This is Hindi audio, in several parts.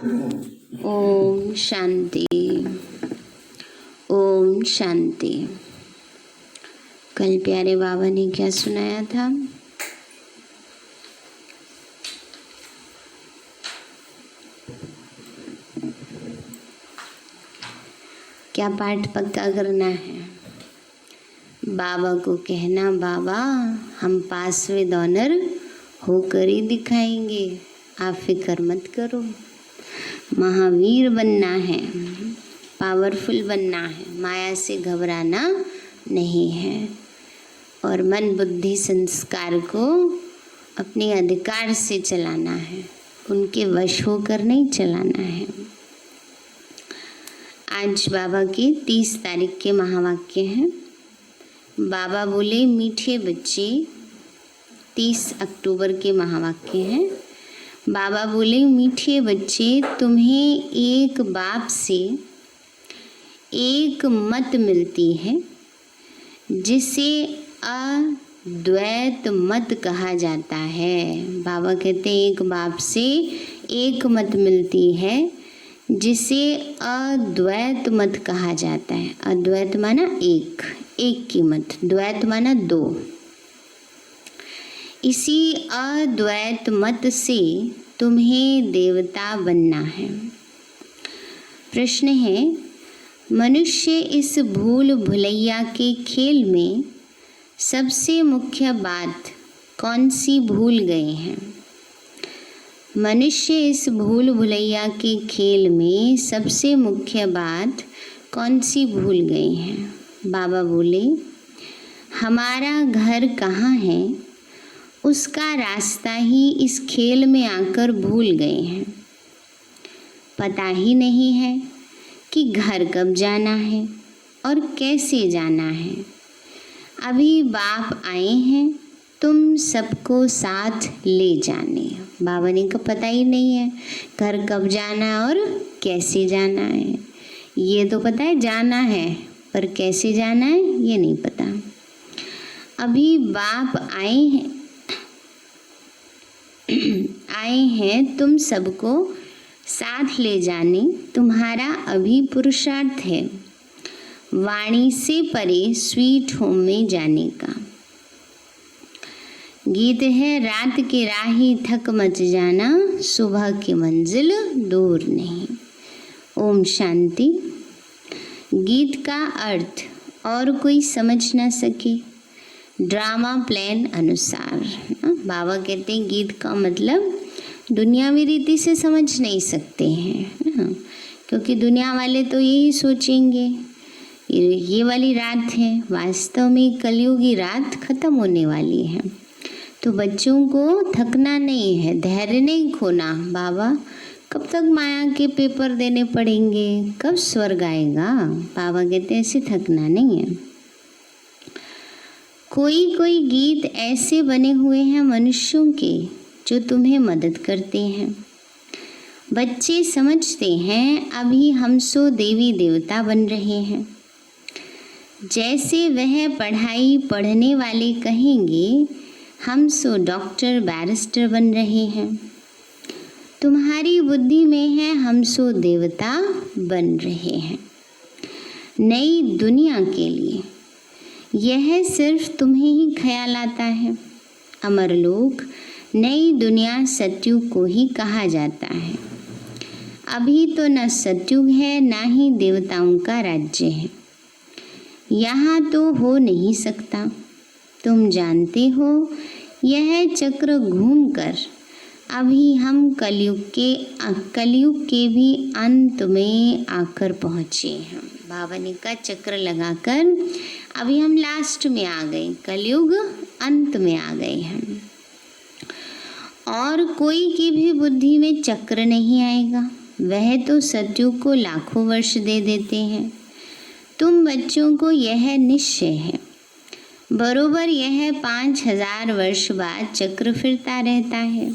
ओम शांति। ओम शांति। कल प्यारे बाबा ने क्या सुनाया था? क्या पाठ पक्का करना है? बाबा को कहना, बाबा हम पास विद ऑनर होकर ही दिखाएंगे, आप फिक्र मत करो। महावीर बनना है, पावरफुल बनना है, माया से घबराना नहीं है और मन बुद्धि संस्कार को अपने अधिकार से चलाना है, उनके वश होकर नहीं चलाना है। आज बाबा के 30 तारीख के महावाक्य हैं। बाबा बोले, मीठे बच्चे, 30 अक्टूबर के महावाक्य हैं। बाबा बोले, मीठे बच्चे, तुम्हें एक बाप से एक मत मिलती है जिसे अद्वैत मत कहा जाता है। बाबा कहते हैं एक बाप से एक मत मिलती है जिसे अद्वैत मत कहा जाता है। अद्वैत माना एक, एक की मत, द्वैत माना दो। इसी अद्वैत मत से तुम्हें देवता बनना है। प्रश्न है, मनुष्य इस भूल भुलैया के खेल में सबसे मुख्य बात कौन सी भूल गए हैं? मनुष्य इस भूल भुलैया के खेल में सबसे मुख्य बात कौन सी भूल गए हैं? बाबा बोले, हमारा घर कहाँ है उसका रास्ता ही इस खेल में आकर भूल गए हैं। पता ही नहीं है कि घर कब जाना है और कैसे जाना है। अभी बाप आए हैं तुम सबको साथ ले जाने। बाबा ने कहा पता ही नहीं है घर कब जाना है और कैसे जाना है। ये तो पता है जाना है, पर कैसे जाना है ये नहीं पता। अभी बाप आए हैं तुम सबको साथ ले जाने, तुम्हारा अभी पुरुषार्थ है वाणी से परे स्वीट होम में जाने का। गीत है, रात के राही थक मच जाना, सुबह की मंजिल दूर नहीं। ओम शांति। गीत का अर्थ और कोई समझ ना सके, ड्रामा प्लान अनुसार। बाबा कहते हैं गीत का मतलब दुनियावी रीति से समझ नहीं सकते हैं, क्योंकि दुनिया वाले तो यही सोचेंगे ये वाली रात है, वास्तव में कलयुग की रात खत्म होने वाली है। तो बच्चों को थकना नहीं है, धैर्य नहीं खोना। बाबा कब तक माया के पेपर देने पड़ेंगे, कब स्वर्ग आएगा? बाबा कहते हैं ऐसे थकना नहीं है। कोई कोई गीत ऐसे बने हुए हैं मनुष्यों के जो तुम्हें मदद करते हैं। बच्चे समझते हैं अभी हम सो देवी देवता बन रहे हैं। जैसे वह पढ़ाई पढ़ने वाले कहेंगे हम सो डॉक्टर बैरिस्टर बन रहे हैं। तुम्हारी बुद्धि में है हम सो देवता बन रहे हैं। नई दुनिया के लिए यह सिर्फ तुम्हें ही ख्याल आता है। अमरलोक नई दुनिया सतयुग को ही कहा जाता है। अभी तो न सतयुग है ना ही देवताओं का राज्य है। यहाँ तो हो नहीं सकता। तुम जानते हो यह चक्र घूमकर अभी हम कलयुग के भी अंत में आकर पहुँचे हैं। बाबा ने का चक्र लगाकर अभी हम लास्ट में आ गए, कलयुग अंत में आ गए हैं। और कोई की भी बुद्धि में चक्र नहीं आएगा, वह तो सतयुग को लाखों वर्ष दे देते हैं। तुम बच्चों को यह निश्चय है, बरोबर यह 5000 वर्ष बाद चक्र फिरता रहता है।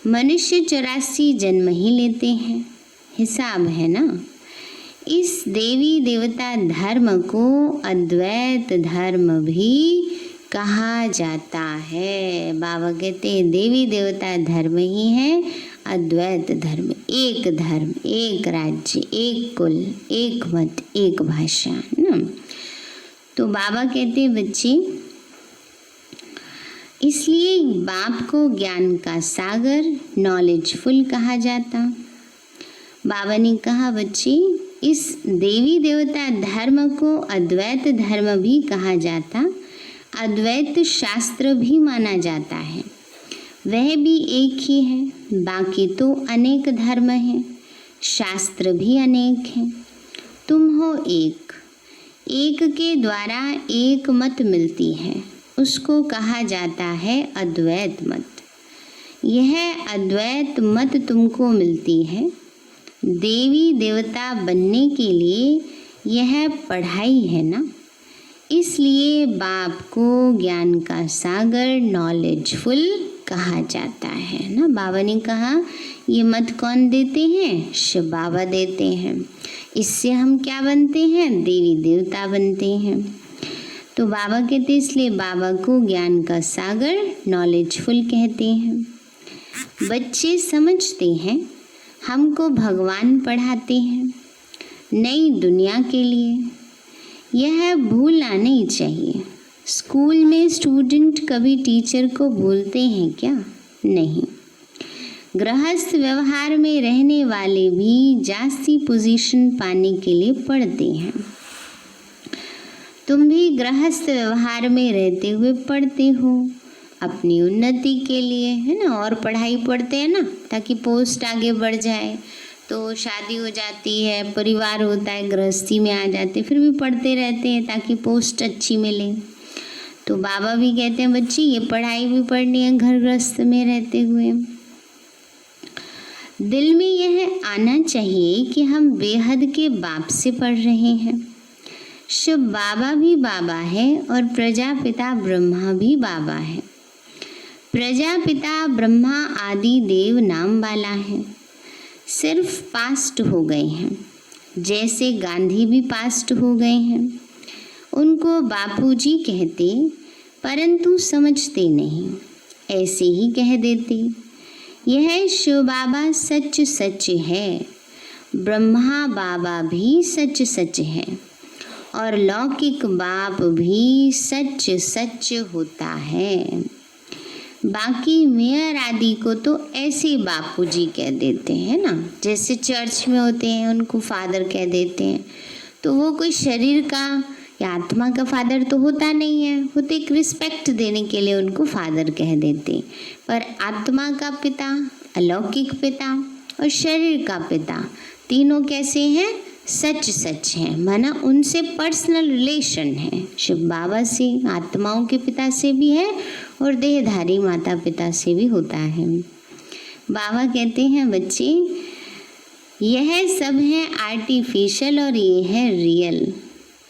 मनुष्य 84 जन्म ही लेते हैं, हिसाब है ना। इस देवी देवता धर्म को अद्वैत धर्म भी कहा जाता है। बाबा कहते हैं देवी देवता धर्म ही है अद्वैत धर्म, एक राज्य, एक कुल, एक मत, एक भाषा ना। तो बाबा कहते हैं बच्चे, इसलिए बाप को ज्ञान का सागर, नॉलेजफुल कहा जाता। बाबा ने कहा बच्चे, इस देवी देवता धर्म को अद्वैत धर्म भी कहा जाता, अद्वैत शास्त्र भी माना जाता है। वह भी एक ही है, बाकी तो अनेक धर्म हैं, शास्त्र भी अनेक हैं। तुम हो एक, एक के द्वारा एक मत मिलती है, उसको कहा जाता है अद्वैत मत। यह अद्वैत मत तुमको मिलती है। देवी देवता बनने के लिए यह पढ़ाई है ना, इसलिए बाप को ज्ञान का सागर, नॉलेजफुल कहा जाता है ना। बाबा ने कहा ये मत कौन देते हैं? शिव बाबा देते हैं। इससे हम क्या बनते हैं? देवी देवता बनते हैं। तो बाबा कहते इसलिए बाबा को ज्ञान का सागर, नॉलेजफुल कहते हैं। बच्चे समझते हैं हमको भगवान पढ़ाते हैं नई दुनिया के लिए। यह भूलना नहीं चाहिए। स्कूल में स्टूडेंट कभी टीचर को भूलते हैं क्या? नहीं। गृहस्थ व्यवहार में रहने वाले भी जास्ती पोजीशन पाने के लिए पढ़ते हैं। तुम भी गृहस्थ व्यवहार में रहते हुए पढ़ते हो अपनी उन्नति के लिए, है ना। और पढ़ाई पढ़ते हैं ना ताकि पोस्ट आगे बढ़ जाए। तो शादी हो जाती है, परिवार होता है, गृहस्थी में आ जाते, फिर भी पढ़ते रहते हैं ताकि पोस्ट अच्छी मिले। तो बाबा भी कहते हैं बच्ची ये पढ़ाई भी पढ़नी है घर गृहस्थ में रहते हुए। दिल में यह आना चाहिए कि हम बेहद के बाप से पढ़ रहे हैं। शिव बाबा भी बाबा है और प्रजापिता ब्रह्मा भी बाबा है। प्रजापिता ब्रह्मा आदि देव नाम वाला है, सिर्फ पास्ट हो गए हैं। जैसे गांधी भी पास्ट हो गए हैं। उनको बापूजी कहते परंतु समझते नहीं, ऐसे ही कह देते। यह शिव बाबा सच सच है, ब्रह्मा बाबा भी सच सच है और लौकिक बाप भी सच सच होता है। बाकी मेयर आदि को तो ऐसे बापूजी कह देते हैं ना, जैसे चर्च में होते हैं उनको फादर कह देते हैं। तो वो कोई शरीर का या आत्मा का फादर तो होता नहीं है, वो तो एक रिस्पेक्ट देने के लिए उनको फादर कह देते। पर आत्मा का पिता, अलौकिक पिता और शरीर का पिता तीनों कैसे हैं? सच सच है, माना उनसे पर्सनल रिलेशन है। शिव बाबा से, आत्माओं के पिता से भी है और देहधारी माता पिता से भी होता है। बाबा कहते हैं बच्चे यह सब है आर्टिफिशियल और ये है रियल।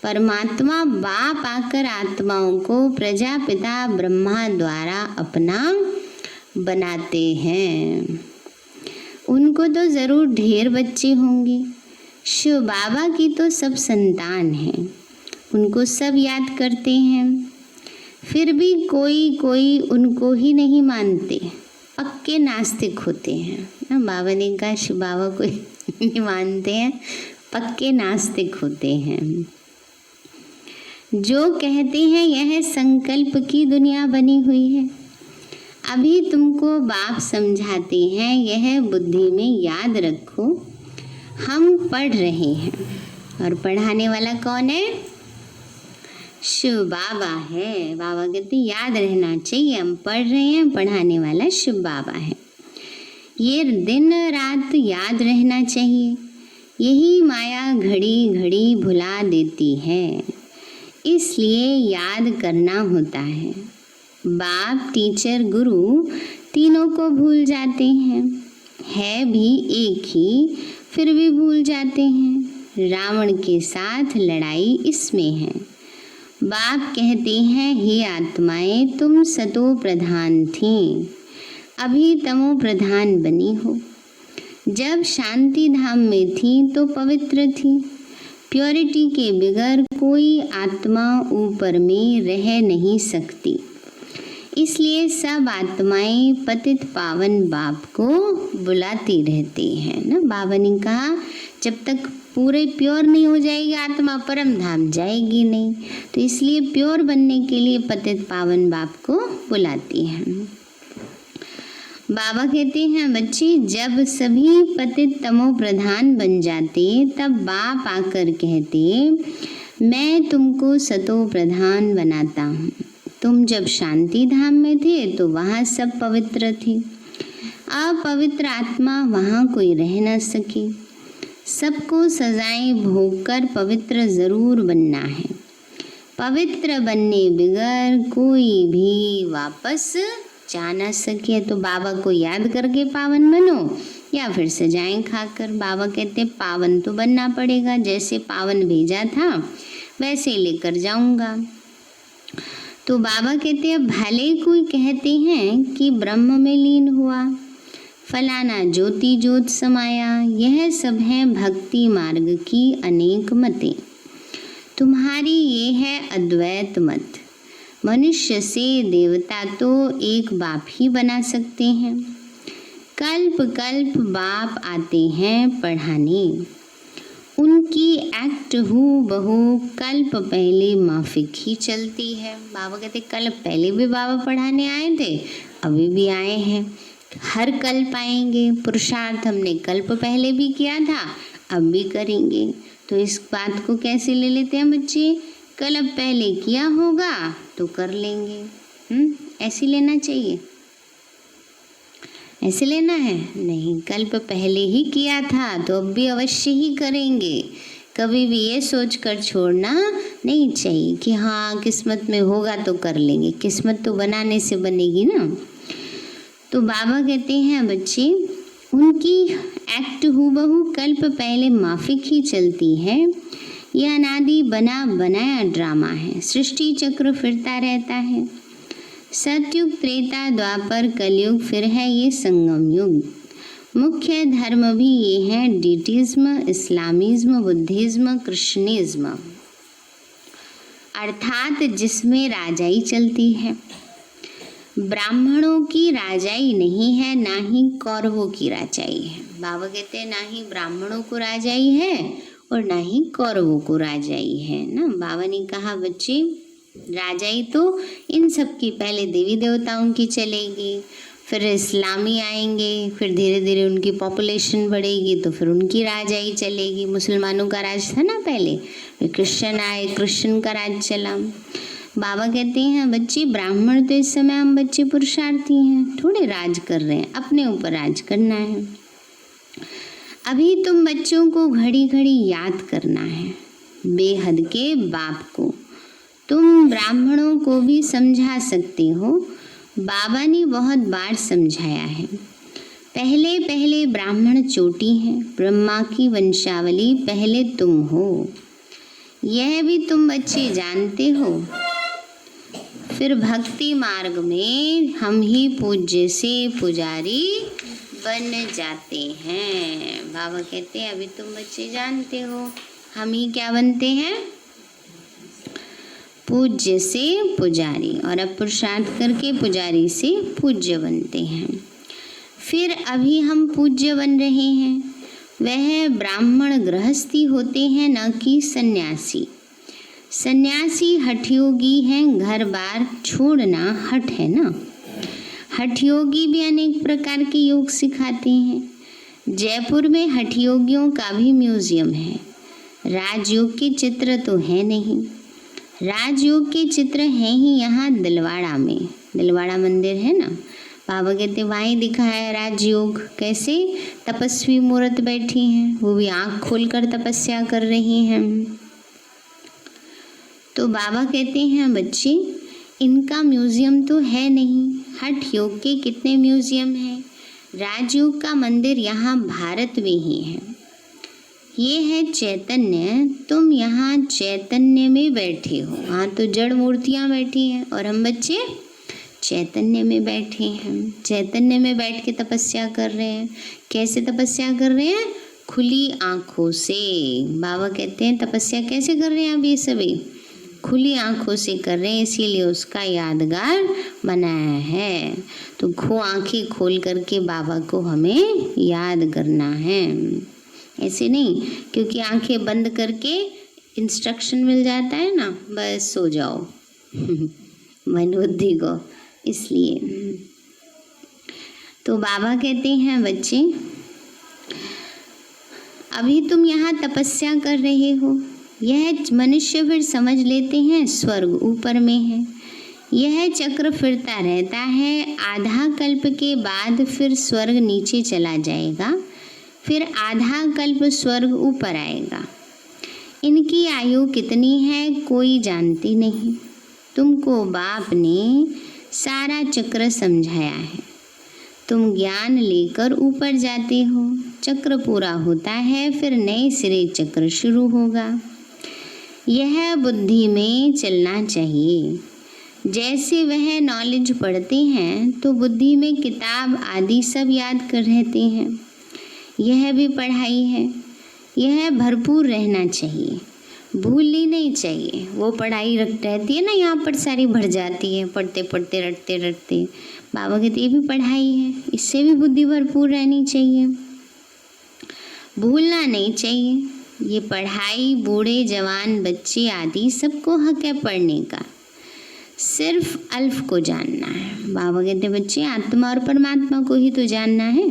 परमात्मा बाप आकर आत्माओं को प्रजापिता ब्रह्मा द्वारा अपना बनाते हैं। उनको तो ज़रूर ढेर बच्चे होंगे। शिव बाबा की तो सब संतान हैं, उनको सब याद करते हैं। फिर भी कोई कोई उनको ही नहीं मानते, पक्के नास्तिक होते हैं ना। बाबा ने कहा शिव बाबा को नहीं मानते हैं, पक्के नास्तिक होते हैं। जो कहते हैं यह संकल्प की दुनिया बनी हुई है। अभी तुमको बाप समझाते हैं, यह बुद्धि में याद रखो हम पढ़ रहे हैं और पढ़ाने वाला कौन है? शिव बाबा है। बाबा कहते याद रहना चाहिए हम पढ़ रहे हैं, पढ़ाने वाला शिव बाबा है। ये दिन रात याद रहना चाहिए। यही माया घड़ी घड़ी भुला देती है, इसलिए याद करना होता है। बाप, टीचर, गुरु तीनों को भूल जाते हैं, है भी एक ही फिर भी भूल जाते हैं। रावण के साथ लड़ाई इसमें है। बाप कहते हैं हे आत्माएं तुम सतो प्रधान थीं, अभी तमो प्रधान बनी हो। जब शांति धाम में थी तो पवित्र थी, प्योरिटी के बगैर कोई आत्मा ऊपर में रह नहीं सकती। इसलिए सब आत्माएं पतित पावन बाप को बुलाती रहती हैं ना। बाबा ने कहा जब तक पूरे प्योर नहीं हो जाएगी आत्मा परम धाम जाएगी नहीं, तो इसलिए प्योर बनने के लिए पतित पावन बाप को बुलाती हैं। बाबा कहते हैं बच्चे, जब सभी पतित तमो प्रधान बन जाते तब बाप आकर कहते मैं तुमको सतो प्रधान बनाता हूँ। तुम जब शांति धाम में थे तो वहाँ सब पवित्र थे, अपवित्र आत्मा वहाँ कोई रह न सके। सबको सजाएं भोगकर पवित्र जरूर बनना है। पवित्र बनने बगैर कोई भी वापस जा न सके। तो बाबा को याद करके पावन बनो या फिर सजाएं खाकर। बाबा कहते पावन तो बनना पड़ेगा, जैसे पावन भेजा था वैसे ही लेकर जाऊंगा। तो बाबा कहते हैं भले कोई कहते हैं कि ब्रह्म में लीन हुआ, फलाना ज्योति ज्योत समाया, यह सब है भक्ति मार्ग की अनेक मतें। तुम्हारी ये है अद्वैत मत। मनुष्य से देवता तो एक बाप ही बना सकते हैं। कल्प कल्प बाप आते हैं पढ़ाने, उनकी एक्ट हूबहू कल्प पहले माफिक ही चलती है। बाबा कहते कल्प पहले भी बाबा पढ़ाने आए थे, अभी भी आए हैं, हर कल्प आएंगे। पुरुषार्थ हमने कल्प पहले भी किया था, अब भी करेंगे। तो इस बात को कैसे ले लेते हैं बच्चे, कल्प पहले किया होगा तो कर लेंगे। ऐसे लेना चाहिए, ऐसे लेना है नहीं, कल्प पहले ही किया था तो अब भी अवश्य ही करेंगे। कभी भी ये सोचकर छोड़ना नहीं चाहिए कि हाँ किस्मत में होगा तो कर लेंगे। किस्मत तो बनाने से बनेगी ना। तो बाबा कहते हैं बच्चे, उनकी एक्ट हूबहू कल्प पहले माफिक ही चलती है। यह अनादि बना बनाया ड्रामा है, सृष्टि चक्र फिरता रहता है। सतयुग त्रेता द्वापर कलयुग, फिर है ये संगम युग। मुख्य धर्म भी ये है डीटिज्म, इस्लामिज्म, बुद्धिज्म, कृष्णिज्म, अर्थात जिसमें राजाई चलती है। ब्राह्मणों की राजाई नहीं है, ना ही कौरवों की राजाई है। बाबा कहते हैं ना ही ब्राह्मणों को राजाई है और ना ही कौरवों को राजाई है ना। बाबा ने कहा बच्चे राजाई तो इन सब की पहले देवी देवताओं की चलेगी, फिर इस्लामी आएंगे, फिर धीरे धीरे उनकी पॉपुलेशन बढ़ेगी तो फिर उनकी राजाई चलेगी। मुसलमानों का राज था ना पहले, फिर क्रिश्चियन आए, क्रिश्चियन का राज चला। बाबा कहते हैं बच्चे ब्राह्मण तो इस समय हम बच्चे पुरुषार्थी हैं, थोड़े राज कर रहे हैं, अपने ऊपर राज करना है। अभी तुम बच्चों को घड़ी घड़ी याद करना है बेहद के बाप को। तुम ब्राह्मणों को भी समझा सकते हो, बाबा ने बहुत बार समझाया है। पहले पहले ब्राह्मण चोटी हैं, ब्रह्मा की वंशावली पहले तुम हो, यह भी तुम बच्चे जानते हो। फिर भक्ति मार्ग में हम ही पूज्य से पुजारी बन जाते हैं। बाबा कहते हैं अभी तुम बच्चे जानते हो, हम ही क्या बनते हैं, पूज्य से पुजारी, और अब पुरुषार्थ करके पुजारी से पूज्य बनते हैं। फिर अभी हम पूज्य बन रहे हैं, वह ब्राह्मण गृहस्थी होते हैं, न कि सन्यासी। सन्यासी हठयोगी हैं, घर बार छोड़ना हठ है ना। हठयोगी भी अनेक प्रकार के योग सिखाते हैं। जयपुर में हठयोगियों का भी म्यूजियम है। राजयोग के चित्र तो है नहीं, राजयोग के चित्र हैं ही यहाँ दिलवाड़ा में, दिलवाड़ा मंदिर है ना। बाबा कहते वहाँ ही दिखाया है राजयोग, कैसे तपस्वी मूर्त बैठी हैं, वो भी आँख खोलकर तपस्या कर रही हैं। तो बाबा कहते हैं बच्चे इनका म्यूजियम तो है नहीं। हठ योग के कितने म्यूजियम हैं, राजयोग का मंदिर यहाँ भारत में ही है। ये है चैतन्य, तुम यहाँ चैतन्य में बैठे हो। हाँ तो जड़ मूर्तियाँ बैठी हैं और हम बच्चे चैतन्य में बैठे हैं। चैतन्य में बैठ के तपस्या कर रहे हैं। कैसे तपस्या कर रहे हैं, खुली आँखों से। बाबा कहते हैं तपस्या कैसे कर रहे हैं आप ये सभी? खुली आँखों से कर रहे हैं, इसीलिए उसका यादगार बनाया है। तो आँखें खोल करके बाबा को हमें याद करना है, ऐसे नहीं क्योंकि आँखें बंद करके इंस्ट्रक्शन मिल जाता है ना, बस सो जाओ मन बुद्धि को, इसलिए। तो बाबा कहते हैं बच्चे अभी तुम यहाँ तपस्या कर रहे हो, यह मनुष्य फिर समझ लेते हैं स्वर्ग ऊपर में है। यह चक्र फिरता रहता है, आधा कल्प के बाद फिर स्वर्ग नीचे चला जाएगा, फिर आधा कल्प स्वर्ग ऊपर आएगा। इनकी आयु कितनी है कोई जानती नहीं। तुमको बाप ने सारा चक्र समझाया है, तुम ज्ञान लेकर ऊपर जाते हो, चक्र पूरा होता है, फिर नए सिरे चक्र शुरू होगा। यह बुद्धि में चलना चाहिए। जैसे वह नॉलेज पढ़ते हैं तो बुद्धि में किताब आदि सब याद कर रहते हैं, यह भी पढ़ाई है। यह भरपूर रहना चाहिए, भूलनी नहीं चाहिए। वो पढ़ाई रहती है ना, यहाँ पर सारी भर जाती है, पढ़ते पढ़ते रटते रटते। बाबा कहते ये भी पढ़ाई है, इससे भी बुद्धि भरपूर रहनी चाहिए, भूलना नहीं चाहिए। ये पढ़ाई बूढ़े जवान बच्चे आदि सबको हक है पढ़ने का, सिर्फ अल्फ को जानना है। बाबा कहते बच्चे आत्मा और परमात्मा को ही तो जानना है।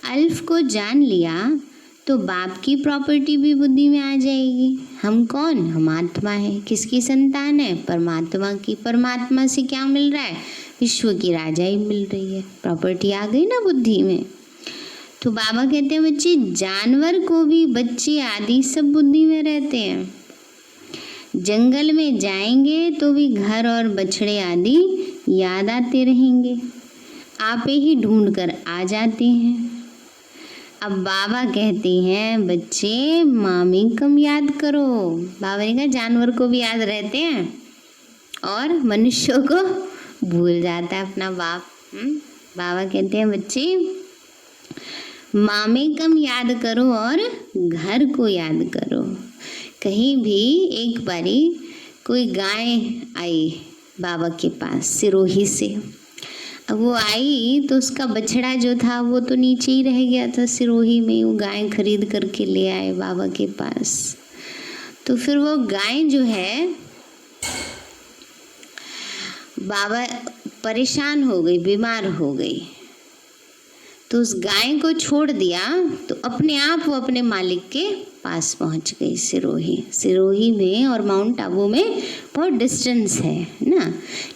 अल्फ को जान लिया तो बाप की प्रॉपर्टी भी बुद्धि में आ जाएगी। हम कौन? हम आत्मा है। किसकी संतान है? परमात्मा की। परमात्मा से क्या मिल रहा है? विश्व की राजाई मिल रही है, प्रॉपर्टी आ गई ना बुद्धि में। तो बाबा कहते हैं बच्चे जानवर को भी बच्चे आदि सब बुद्धि में रहते हैं। जंगल में जाएंगे तो भी घर और बछड़े आदि याद आते रहेंगे, आपे ही ढूंढ कर आ जाते हैं। अब बाबा कहते हैं बच्चे मामी कम याद करो। बाबा ने कहा जानवर को भी याद रहते हैं और मनुष्यों को भूल जाता है अपना बाप। बाबा कहते हैं बच्चे मामे कम याद करो और घर को याद करो। कहीं भी एक बारी कोई गाय आई बाबा के पास सिरोही से। अब वो आई तो उसका बछड़ा जो था वो तो नीचे ही रह गया था सिरोही में। वो गाय खरीद करके ले आए बाबा के पास। तो फिर वो गाय जो है, बाबा परेशान हो गई, बीमार हो गई, तो उस गाय को छोड़ दिया तो अपने आप वो अपने मालिक के पास पहुंच गई। सिरोही में और माउंट आबू में बहुत डिस्टेंस है ना,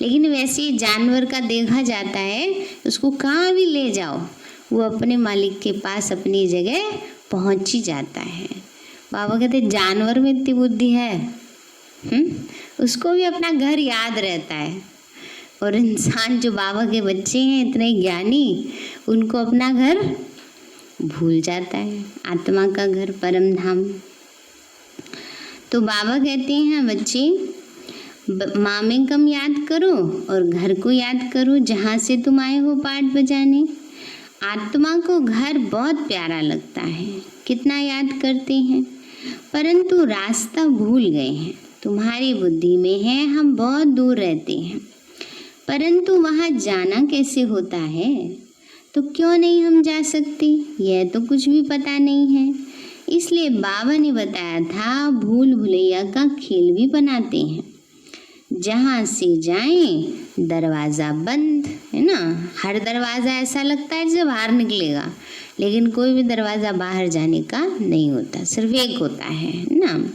लेकिन वैसे जानवर का देखा जाता है, उसको कहाँ भी ले जाओ वो अपने मालिक के पास अपनी जगह पहुंच ही जाता है। बाबा कहते जानवर में इतनी बुद्धि है, उसको भी अपना घर याद रहता है। और इंसान जो बाबा के बच्चे हैं इतने ज्ञानी, उनको अपना घर भूल जाता है, आत्मा का घर परम धाम। तो बाबा कहते हैं बच्चे मामे कम याद करो और घर को याद करो जहाँ से तुम आए हो पाठ बजाने। आत्मा को घर बहुत प्यारा लगता है, कितना याद करते हैं, परंतु रास्ता भूल गए हैं। तुम्हारी बुद्धि में है हम बहुत दूर रहते हैं, परंतु वहाँ जाना कैसे होता है? तो क्यों नहीं हम जा सकते? यह तो कुछ भी पता नहीं है। इसलिए बाबा ने बताया था भूल भुलैया का खेल भी बनाते हैं। जहाँ से जाएं दरवाज़ा बंद है ना। हर दरवाज़ा ऐसा लगता है जैसे बाहर निकलेगा, लेकिन कोई भी दरवाज़ा बाहर जाने का नहीं होता, सिर्फ एक होता है ना,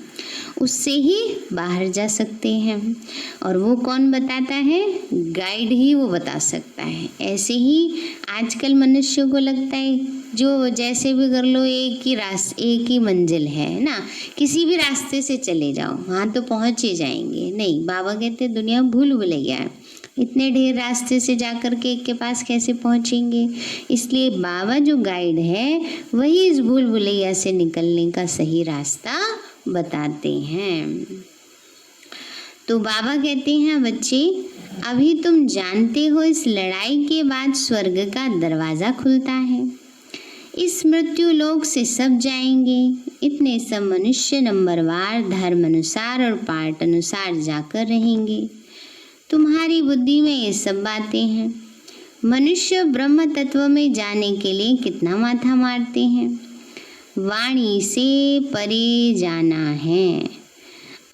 उससे ही बाहर जा सकते हैं। और वो कौन बताता है? गाइड ही वो बता सकता है। ऐसे ही आजकल मनुष्यों को लगता है जो जैसे भी कर लो एक ही मंजिल है ना, किसी भी रास्ते से चले जाओ वहाँ तो पहुँच ही जाएंगे। नहीं, बाबा कहते दुनिया भूल भुलैया है, इतने ढेर रास्ते से जाकर के एक के पास कैसे पहुँचेंगे। इसलिए बाबा जो गाइड है वही इस भूल भुलैया से निकलने का सही रास्ता बताते हैं। तो बाबा कहते हैं बच्चे अभी तुम जानते हो इस लड़ाई के बाद स्वर्ग का दरवाज़ा खुलता है। इस मृत्यु लोक से सब जाएंगे। इतने सब मनुष्य नंबरवार धर्म अनुसार और पाठ अनुसार जाकर रहेंगे। तुम्हारी बुद्धि में ये सब बातें हैं। मनुष्य ब्रह्म तत्व में जाने के लिए कितना माथा मारते हैं। वाणी से परे जाना है।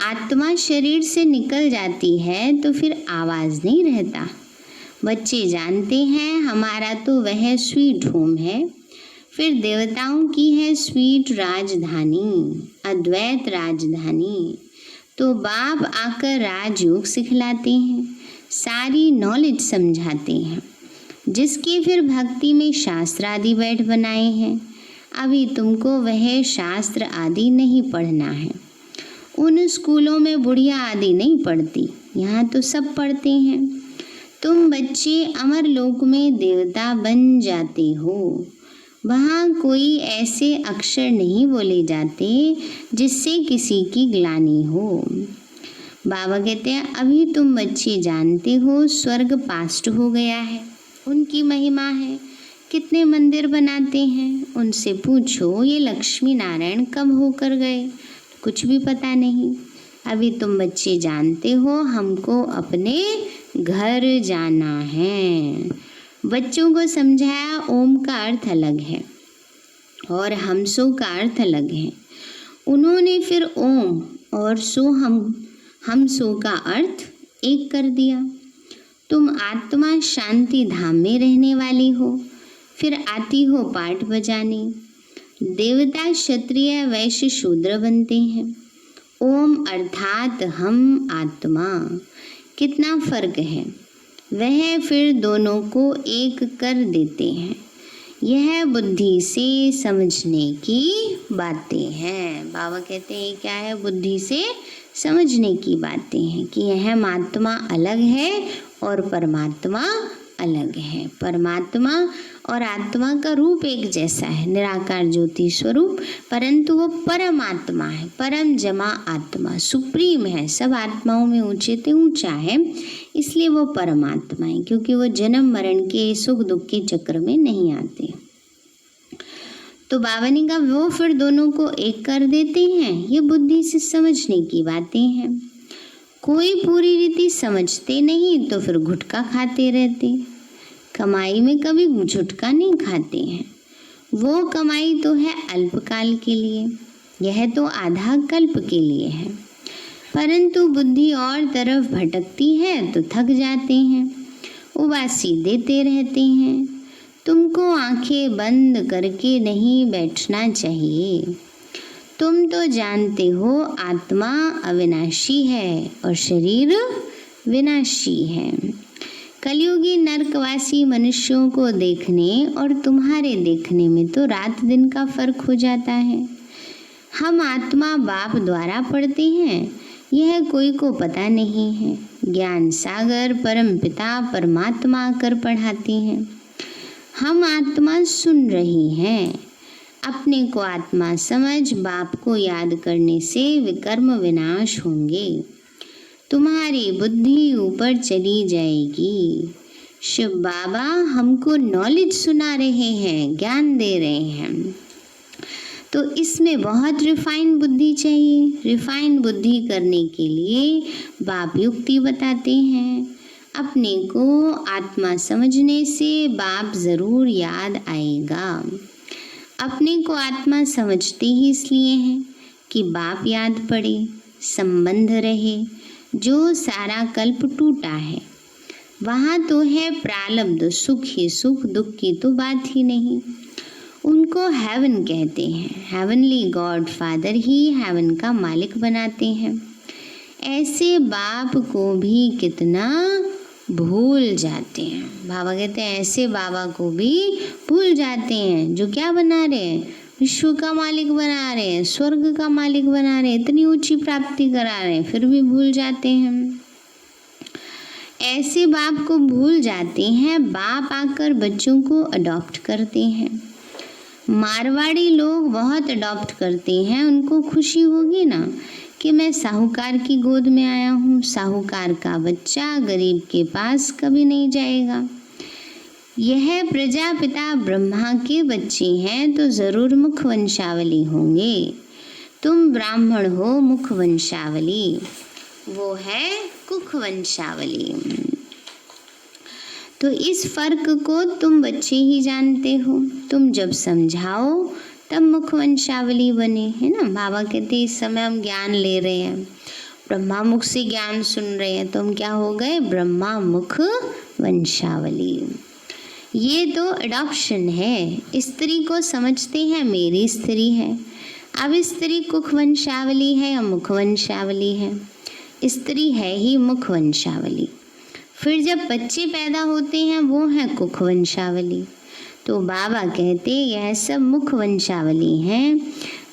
आत्मा शरीर से निकल जाती है तो फिर आवाज नहीं रहता। बच्चे जानते हैं हमारा तो वह स्वीट होम है, फिर देवताओं की है स्वीट राजधानी, अद्वैत राजधानी। तो बाप आकर राजयोग सिखलाते हैं, सारी नॉलेज समझाते हैं, जिसके फिर भक्ति में शास्त्र आदि बैठ बनाए हैं। अभी तुमको वह शास्त्र आदि नहीं पढ़ना है। उन स्कूलों में बुढ़िया आदि नहीं पढ़ती, यहाँ तो सब पढ़ते हैं। तुम बच्चे अमर लोक में देवता बन जाते हो। वहाँ कोई ऐसे अक्षर नहीं बोले जाते जिससे किसी की ग्लानि हो। बाबा कहते हैं अभी तुम बच्चे जानते हो स्वर्ग पास्ट हो गया है, उनकी महिमा है। कितने मंदिर बनाते हैं, उनसे पूछो ये लक्ष्मी नारायण कब होकर गए, कुछ भी पता नहीं। अभी तुम बच्चे जानते हो हमको अपने घर जाना है। बच्चों को समझाया ओम का अर्थ अलग है और हमसो का अर्थ अलग है। उन्होंने फिर ओम और सो हमसो का अर्थ एक कर दिया। तुम आत्मा शांति धाम में रहने वाली हो, फिर आती हो पाठ बजाने। देवता क्षत्रिय वैश्य शूद्र बनते हैं। ओम अर्थात हम आत्मा, कितना फर्क है। वह फिर दोनों को एक कर देते हैं। यह बुद्धि से समझने की बातें हैं। बाबा कहते हैं क्या है, बुद्धि से समझने की बातें हैं कि यह आत्मा अलग है और परमात्मा अलग है। परमात्मा और आत्मा का रूप एक जैसा है, निराकार ज्योति स्वरूप, परंतु वो परमात्मा है। परम जमा आत्मा सुप्रीम है, सब आत्माओं में ऊंचे से ऊंचा है, इसलिए वो परमात्मा है, क्योंकि वो जन्म मरण के सुख दुख के चक्र में नहीं आते। तो बाबा ने कहा वो फिर दोनों को एक कर देते हैं। ये बुद्धि से समझने की बातें हैं। कोई पूरी रीति समझते नहीं तो फिर गुटखा खाते रहते। कमाई में कभी झुटका नहीं खाते हैं। वो कमाई तो है अल्पकाल के लिए, यह तो आधा कल्प के लिए है। परंतु बुद्धि और तरफ भटकती है तो थक जाते हैं, उबासी देते रहते हैं। तुमको आंखें बंद करके नहीं बैठना चाहिए। तुम तो जानते हो आत्मा अविनाशी है और शरीर विनाशी है। कलयुगी नरकवासी मनुष्यों को देखने और तुम्हारे देखने में तो रात दिन का फर्क हो जाता है। हम आत्मा बाप द्वारा पढ़ते हैं, यह कोई को पता नहीं है। ज्ञान सागर परम पिता परमात्मा आकर पढ़ाते हैं। हम आत्मा सुन रही हैं। अपने को आत्मा समझ बाप को याद करने से विकर्म विनाश होंगे। तुम्हारी बुद्धि ऊपर चली जाएगी। शिव बाबा हमको नॉलेज सुना रहे हैं, ज्ञान दे रहे हैं, तो इसमें बहुत रिफाइन बुद्धि चाहिए। रिफाइन बुद्धि करने के लिए बाप युक्ति बताते हैं। अपने को आत्मा समझने से बाप जरूर याद आएगा। अपने को आत्मा समझते ही इसलिए हैं कि बाप याद पड़े, संबंध रहे। जो सारा कल्प टूटा है वहाँ तो है प्रारब्ध, सुख ही सुख, दुख की तो बात ही नहीं। उनको हेवन कहते हैं। हेवनली गॉड फादर ही हेवन का मालिक बनाते हैं। ऐसे बाप को भी कितना भूल जाते हैं। बाबा कहते हैं ऐसे बाबा को भी भूल जाते हैं जो क्या बना रहे हैं, विश्व का मालिक बना रहे हैं, स्वर्ग का मालिक बना रहे हैं, इतनी ऊंची प्राप्ति करा रहे हैं, फिर भी भूल जाते हैं। ऐसे बाप को भूल जाते हैं। बाप आकर बच्चों को अडॉप्ट करते हैं। मारवाड़ी लोग बहुत अडॉप्ट करते हैं। उनको खुशी होगी ना कि मैं साहूकार की गोद में आया हूँ। साहूकार का बच्चा गरीब के पास कभी नहीं जाएगा। यह प्रजापिता ब्रह्मा के बच्चे हैं तो जरूर मुख वंशावली होंगे। तुम ब्राह्मण हो मुख वंशावली, वो है कुख वंशावली। तो इस फर्क को तुम बच्चे ही जानते हो। तुम जब समझाओ तब मुख वंशावली बने, है ना। बाबा कहते इस समय हम ज्ञान ले रहे हैं, ब्रह्मा मुख से ज्ञान सुन रहे हैं, तो हम क्या हो गए, ब्रह्मा मुख वंशावली। ये तो अडॉप्शन है। स्त्री को समझते हैं मेरी स्त्री है, अब स्त्री कुख वंशावली है या मुख वंशावली है, स्त्री है ही मुख वंशावली। फिर जब बच्चे पैदा होते हैं वो हैं कुख वंशावली। तो बाबा कहते यह सब मुख वंशावली हैं,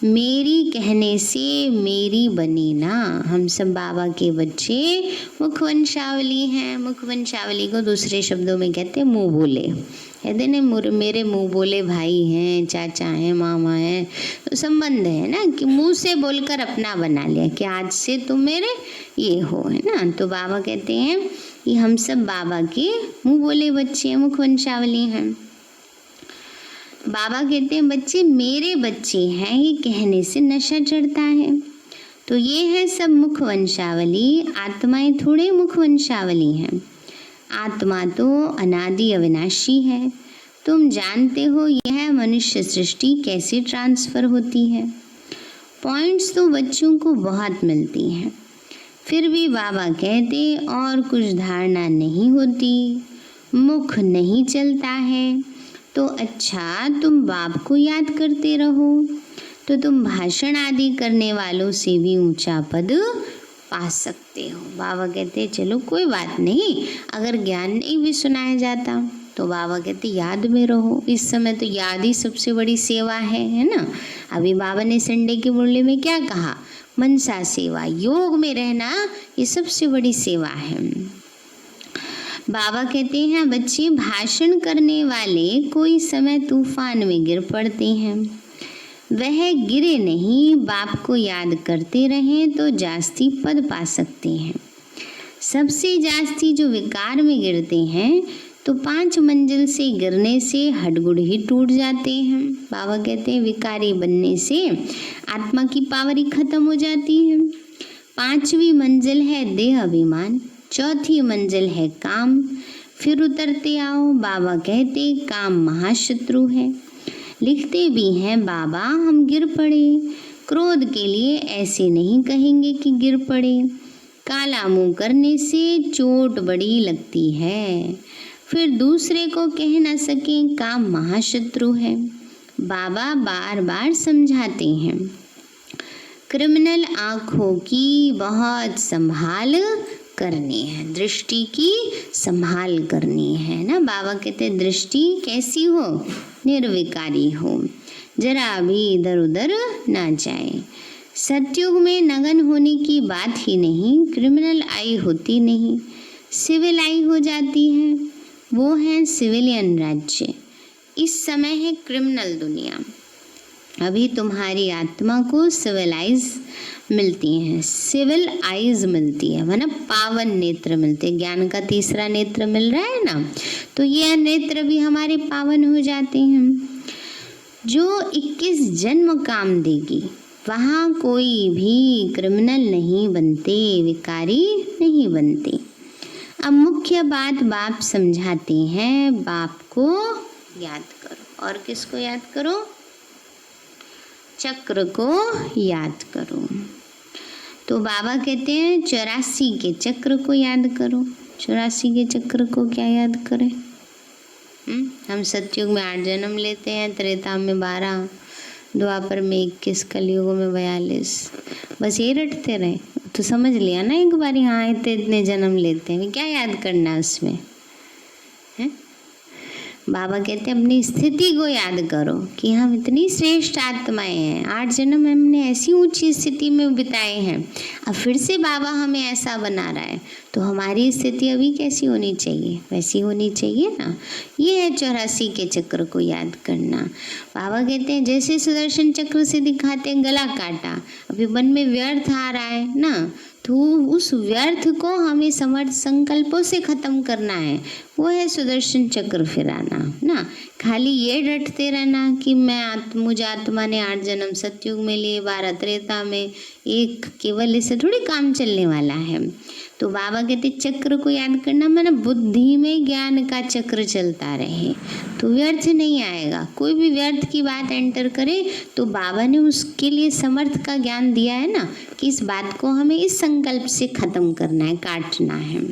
मेरी कहने से मेरी बनी ना। हम सब बाबा के बच्चे मुख वंशावली हैं। मुख वंशावली को दूसरे शब्दों में कहते हैं मुँह बोले। कहते ने मेरे मुँह बोले भाई हैं, चाचा हैं, मामा हैं, तो संबंध है ना कि मुँह से बोलकर अपना बना लिया कि आज से तुम मेरे ये हो, है ना। तो बाबा कहते हैं कि हम सब बाबा के मुँह बोले बच्चे हैं, मुख वंशावली हैं। बाबा कहते हैं बच्चे मेरे बच्चे हैं, ये कहने से नशा चढ़ता है। तो ये है सब मुख वंशावली, आत्माएं थोड़े मुख वंशावली हैं। आत्मा तो अनादि अविनाशी है। तुम जानते हो यह मनुष्य सृष्टि कैसे ट्रांसफर होती है। पॉइंट्स तो बच्चों को बहुत मिलती हैं, फिर भी बाबा कहते और कुछ धारणा नहीं होती, मुख नहीं चलता है, तो अच्छा तुम बाप को याद करते रहो, तो तुम भाषण आदि करने वालों से भी ऊंचा पद पा सकते हो। बाबा कहते चलो कोई बात नहीं, अगर ज्ञान नहीं भी सुनाया जाता तो बाबा कहते याद में रहो। इस समय तो याद ही सबसे बड़ी सेवा है ना। अभी बाबा ने संडे के मुरली में क्या कहा, मनसा सेवा, योग में रहना ये सबसे बड़ी सेवा है। बाबा कहते हैं बच्चे भाषण करने वाले कोई समय तूफान में गिर पड़ते हैं, वह गिरे नहीं, बाप को याद करते रहें तो जास्ती पद पा सकते हैं। सबसे जास्ती जो विकार में गिरते हैं तो 5 मंजिल से गिरने से हडगुड़ ही टूट जाते हैं। बाबा कहते हैं विकारी बनने से आत्मा की पावर ही खत्म हो जाती है। 5वीं मंजिल है देह अभिमान, 4थी मंजिल है काम, फिर उतरते आओ। बाबा कहते काम महाशत्रु है। लिखते भी हैं बाबा हम गिर पड़े, क्रोध के लिए ऐसे नहीं कहेंगे कि गिर पड़े, काला मुंह करने से चोट बड़ी लगती है, फिर दूसरे को कह न सकें काम महाशत्रु है। बाबा बार बार समझाते हैं क्रिमिनल आँखों की बहुत संभाल करनी है, दृष्टि की संभाल करनी है ना। बाबा कहते हैं दृष्टि कैसी हो, निर्विकारी हो, जरा भी इधर उधर ना जाए। सतयुग में नगन होने की बात ही नहीं, क्रिमिनल आई होती नहीं, सिविल आई हो जाती है, वो है सिविलियन राज्य। इस समय है क्रिमिनल दुनिया। अभी तुम्हारी आत्मा को सिविलाइज मिलती हैं, सिविल आइज मिलती है, मतलब पावन नेत्र मिलते हैं। ज्ञान का तीसरा नेत्र मिल रहा है ना, तो ये नेत्र भी हमारे पावन हो जाते हैं। जो 21 जन्म काम देगी वहाँ कोई भी क्रिमिनल नहीं बनते, विकारी नहीं बनते। अब मुख्य बात बाप समझाते हैं, बाप को याद करो। और किसको याद करो, चक्र को याद करो। तो बाबा कहते हैं 84 के चक्र को याद करो। 84 के चक्र को क्या याद करें, हम सतयुग में 8 जन्म लेते हैं, त्रेता में 12, द्वापर में 21, कलयुग में 42। बस ये रटते रहे तो समझ लिया ना एक बार, हाँ इतने जन्म लेते हैं, क्या याद करना है उसमें है। बाबा कहते हैं अपनी स्थिति को याद करो कि हम इतनी श्रेष्ठ आत्माएं हैं, 8 जन्म हमने ऐसी ऊंची स्थिति में बिताए हैं, अब फिर से बाबा हमें ऐसा बना रहा है, तो हमारी स्थिति अभी कैसी होनी चाहिए, वैसी होनी चाहिए ना। ये है 84 के चक्र को याद करना। बाबा कहते हैं जैसे सुदर्शन चक्र से दिखाते हैं गला काटा, अभी मन में व्यर्थ आ रहा है ना, तो उस व्यर्थ को हमें समर्थ संकल्पों से खत्म करना है। वो है सुदर्शन चक्र फिराना ना। खाली ये रटते रहना कि मुझे आत्मा ने 8 जन्म सतयुग में लिए, 12 त्रेता में, एक केवल, इससे थोड़ी काम चलने वाला है। तो बाबा कहते चक्र को याद करना माना बुद्धि में ज्ञान का चक्र चलता रहे तो व्यर्थ नहीं आएगा। कोई भी व्यर्थ की बात एंटर करे तो बाबा ने उसके लिए समर्थ का ज्ञान दिया है ना, कि इस बात को हमें इस संकल्प से खत्म करना है, काटना है।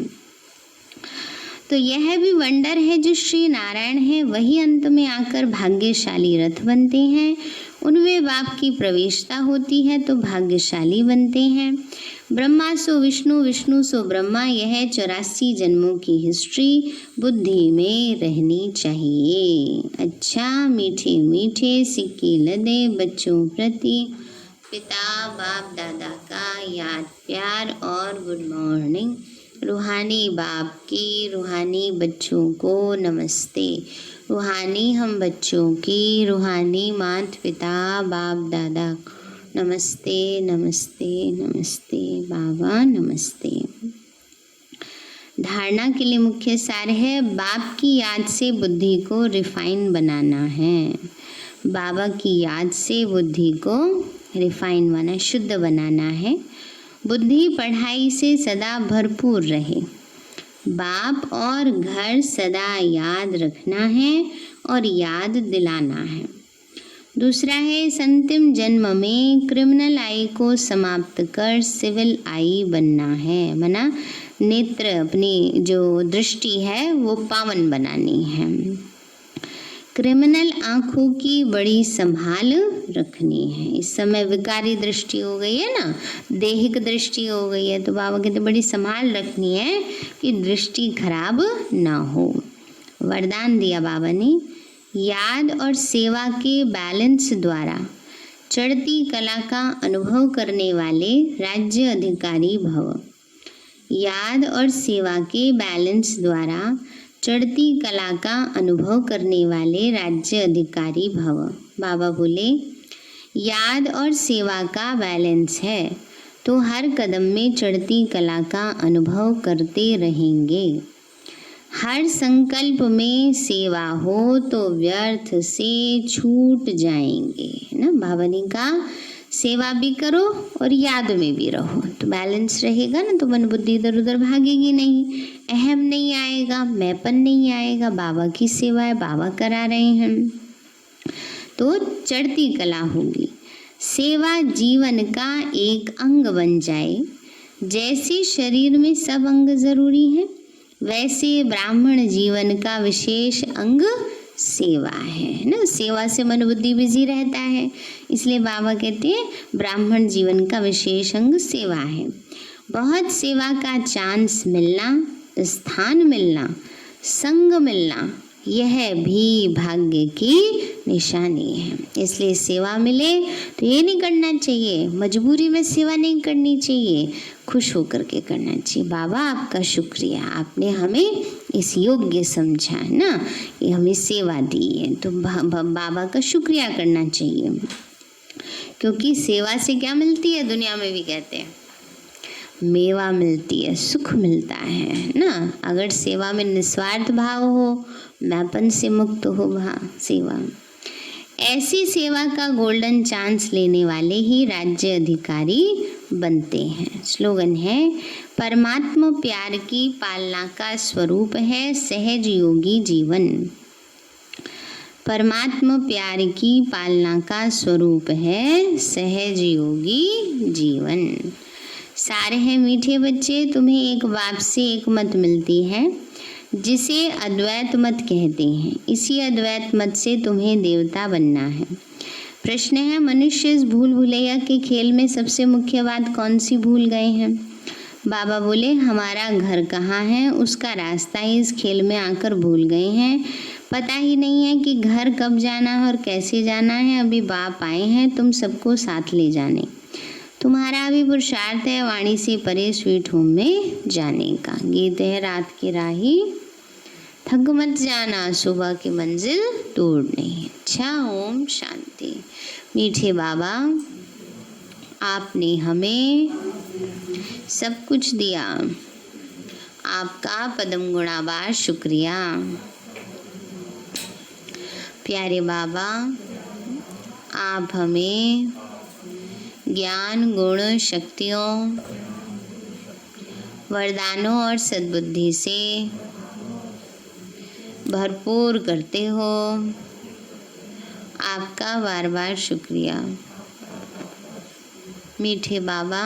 तो यह भी वंडर है, जो श्री नारायण है वही अंत में आकर भाग्यशाली रथ बनते हैं। उनमें बाप की प्रवेशता होती है तो भाग्यशाली बनते हैं। ब्रह्मा सो विष्णु, विष्णु सो ब्रह्मा, यह 84 जन्मों की हिस्ट्री बुद्धि में रहनी चाहिए। अच्छा, मीठे मीठे सिक्के लदे बच्चों प्रति पिता बाप दादा का याद प्यार और गुड मॉर्निंग। रूहानी बाप की रूहानी बच्चों को नमस्ते। रूहानी हम बच्चों की रूहानी माता पिता बाप दादा नमस्ते नमस्ते नमस्ते बाबा नमस्ते। धारणा के लिए मुख्य सार है, बाप की याद से बुद्धि को रिफाइन बनाना है। बाबा की याद से बुद्धि को रिफाइन बनाना, शुद्ध बनाना है। बुद्धि पढ़ाई से सदा भरपूर रहे। बाप और घर सदा याद रखना है और याद दिलाना है। दूसरा है, इस अंतिम जन्म में क्रिमिनल आई को समाप्त कर सिविल आई बनना है। मना नेत्र, अपनी जो दृष्टि है वो पावन बनानी है। क्रिमिनल आँखों की बड़ी संभाल रखनी है। इस समय विकारी दृष्टि हो गई है ना, देहिक दृष्टि हो गई है, तो बाबा कहते बड़ी संभाल रखनी है कि दृष्टि खराब ना हो। वरदान दिया बाबा ने, याद और सेवा के बैलेंस द्वारा चढ़ती कला का अनुभव करने वाले राज्य अधिकारी भव। याद और सेवा के बैलेंस द्वारा चढ़ती कला का अनुभव करने वाले राज्य अधिकारी भव। बाबा बोले याद और सेवा का बैलेंस है तो हर कदम में चढ़ती कला का अनुभव करते रहेंगे। हर संकल्प में सेवा हो तो व्यर्थ से छूट जाएंगे, है ना। बाबा ने कहा सेवा भी करो और याद में भी रहो, तो बैलेंस रहेगा ना, तो मन बुद्धि इधर उधर भागेगी नहीं, अहम नहीं आएगा, मैंपन नहीं आएगा। बाबा की सेवा है, बाबा करा रहे हैं तो चढ़ती कला होगी। सेवा जीवन का एक अंग बन जाए। जैसे शरीर में सब अंग जरूरी है, वैसे ब्राह्मण जीवन का विशेष अंग सेवा है ना। सेवा से मन बुद्धि बिजी रहता है, इसलिए बाबा कहते हैं ब्राह्मण जीवन का विशेष अंग सेवा है। बहुत सेवा का चांस मिलना, स्थान मिलना, संग मिलना, यह भी भाग्य की निशानी है। इसलिए सेवा मिले तो ये नहीं करना चाहिए, मजबूरी में सेवा नहीं करनी चाहिए, खुश होकर के करना चाहिए। बाबा आपका शुक्रिया, आपने हमें इस योग्य समझा है ना, ये हमें सेवा दी है, तो बाबा का शुक्रिया करना चाहिए। क्योंकि सेवा से क्या मिलती है, दुनिया में भी कहते हैं मेवा मिलती है, सुख मिलता है ना। अगर सेवा में निस्वार्थ भाव हो, मैपन से मुक्त हो सेवा, ऐसी सेवा का गोल्डन चांस लेने वाले ही राज्य अधिकारी बनते हैं। स्लोगन है, परमात्मा प्यार की पालना का स्वरूप है सहज योगी जीवन। परमात्मा प्यार की पालना का स्वरूप है सहज योगी जीवन। सारे हैं मीठे बच्चे, तुम्हें एक बाप से एक मत मिलती है जिसे अद्वैत मत कहते हैं। इसी अद्वैत मत से तुम्हें देवता बनना है। प्रश्न है, मनुष्य इस भूल भुलैया के खेल में सबसे मुख्य बात कौन सी भूल गए हैं? बाबा बोले हमारा घर कहाँ है, उसका रास्ता ही इस खेल में आकर भूल गए हैं। पता ही नहीं है कि घर कब जाना है और कैसे जाना है। अभी बाप आए हैं तुम सबको साथ ले जाने। तुम्हारा अभी पुरुषार्थ है वाणी से परे स्वीट होम में जाने का। गीत है, रात की राही थक मत जाना, सुबह की मंजिल दूर नहीं। अच्छा, ओम शांति। मीठे बाबा, आपने हमें सब कुछ दिया, आपका पदम गुणाबार शुक्रिया। प्यारे बाबा, आप हमें ज्ञान, गुण, शक्तियों, वरदानों और सद्बुद्धि से भरपूर करते हो। आपका बार बार शुक्रिया। मीठे बाबा,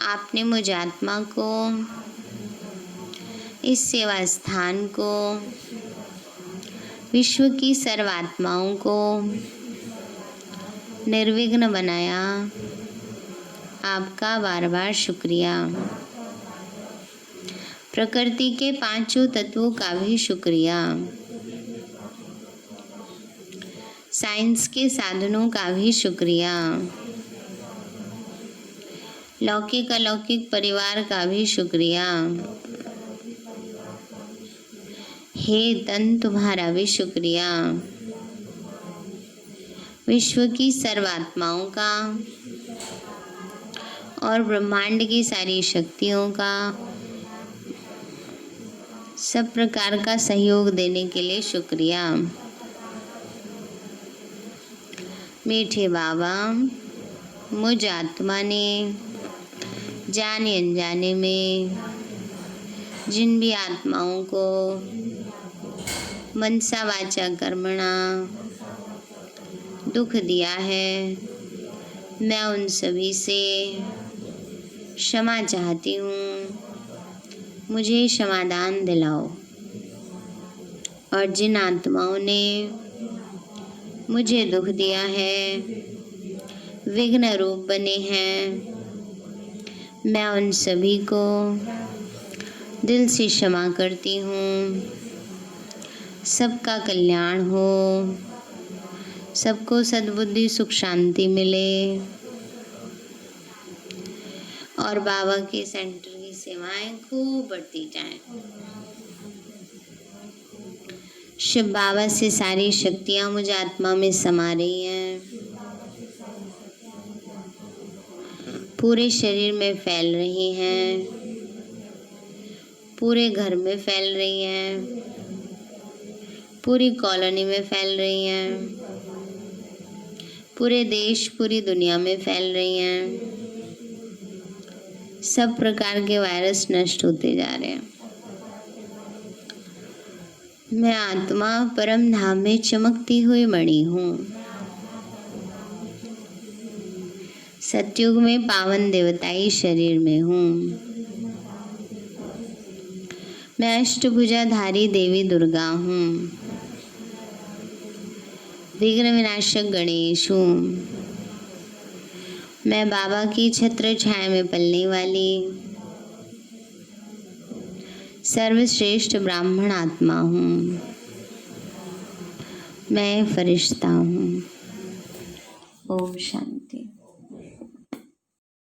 आपने मुझ आत्मा को, इस सेवा स्थान को, विश्व की सर्वात्माओं को निर्विघ्न बनाया। आपका बार बार शुक्रिया। प्रकृति के पांचों तत्वों का भी शुक्रिया। साइंस के साधनों का भी शुक्रिया। लौकिक अलौकिक परिवार का भी शुक्रिया। हे तन, तुम्हारा भी शुक्रिया। विश्व की सर्वात्माओं का और ब्रह्मांड की सारी शक्तियों का सब प्रकार का सहयोग देने के लिए शुक्रिया। मीठे बाबा, मुझ आत्मा ने जाने अनजाने में जिन भी आत्माओं को मनसा वाचा कर्मणा दुख दिया है, मैं उन सभी से क्षमा चाहती हूँ। मुझे क्षमादान दिलाओ। और जिन आत्माओं ने मुझे दुख दिया है, विघ्न रूप बने हैं, मैं उन सभी को दिल से क्षमा करती हूँ। सबका कल्याण हो, सबको सद्बुद्धि, सुख, शांति मिले और बाबा के सेंटर की सेवाएं खूब बढ़ती जाएं। शिव बाबा से सारी शक्तियाँ मुझे आत्मा में समा रही हैं, पूरे शरीर में फैल रही हैं, पूरे घर में फैल रही हैं, पूरी कॉलोनी में फैल रही हैं, पूरे देश, पूरी दुनिया में फैल रही हैं। सब प्रकार के वायरस नष्ट होते जा रहे हैं। मैं आत्मा परम धाम में चमकती हुई मणि हूँ। सतयुग में पावन देवताई शरीर में हूँ। मैं अष्टभुजाधारी देवी दुर्गा हूँ। विघ्न विनाशक गणेश हूँ। मैं बाबा की छत्र छाया में पलने वाली सर्वश्रेष्ठ ब्राह्मण आत्मा हूँ। मैं फरिश्ता हूँ। ओम शांति।